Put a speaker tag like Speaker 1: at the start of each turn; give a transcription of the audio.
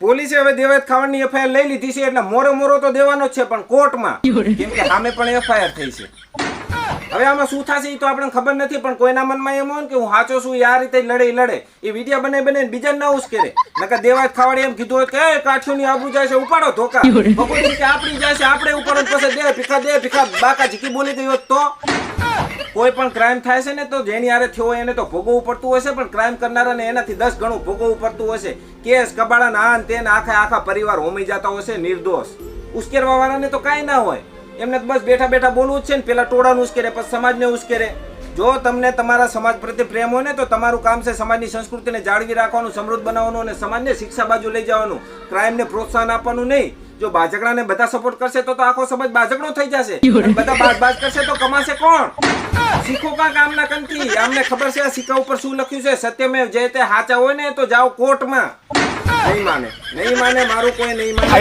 Speaker 1: પોલીસે હવે દેવાયત ખાવાની એફઆઈઆર લઈ લીધી છે એટલે મોરો તો દેવાનો જ છે, પણ કોર્ટમાં, કેમ કે સામે પણ એફઆઈઆર થઈ છે. હવે આમાં શું થશે એ તો આપણને ખબર નથી, પણ કોઈના મનમાં એમ હોય કે હું સાચો છું, આ રીતે લડે એ વિડીયો બનાવીને બીજા ના ઉશ્કેરે. નકર દેવાયત ખાવાડી એમ કીધું હોય કે કાઠીઓની આબરૂ જાય છે, ઉપાડો ધોકા. ભગવતી કે આપણી જાય છે, આપણે ઉપાડો, પછી દે ભીખા બાકા ઝીકી બોલી ગઈ હોત તો. કોઈ પણ ક્રાઇમ થાય છે ને તો જેની હારે થયો હોય એને તો ભોગવવું પડતું હોય છે, પણ ક્રાઇમ કરનારાને એનાથી 10 ગણું ભોગવવું પડતું હોય છે. કેસ કબાડા ના આન તેન આખા પરિવાર હોમી જતા હોય છે નિર્દોષ. ઉશ્કેરવા વાળાને તો કાંઈ ના હોય, એમને બસ બેઠા બોલવું જ છે ને. પેલા ટોળાનું ઉશ્કેરે, પછી સમાજને ઉશ્કેરે. જો તમને તમારા સમાજ પ્રત્યે પ્રેમ હોય ને તો તમારું કામ છે સમાજની સંસ્કૃતિને જાળવી રાખવાનું, સમૃદ્ધ બનાવવાનું અને સમાજને શિક્ષા બાજુ લઈ જવાનું, ક્રાઇમને પ્રોત્સાહન આપવાનું નહીં. જો બાજકડાને બધા સપોર્ટ કરશે તો આખો સમાજ બાજકડો થઈ જશે. બધા બાજ કરશે તો કમાશે કોણ? શીખો કા કામના કંથી. આમને ખબર છે આ સિક્કા ઉપર શું લખ્યું છે, સત્યમેવ જયતે. હાચા હોય ને તો જાઓ કોર્ટમાં. નહીં માને, મારું કોઈ નહીં માને.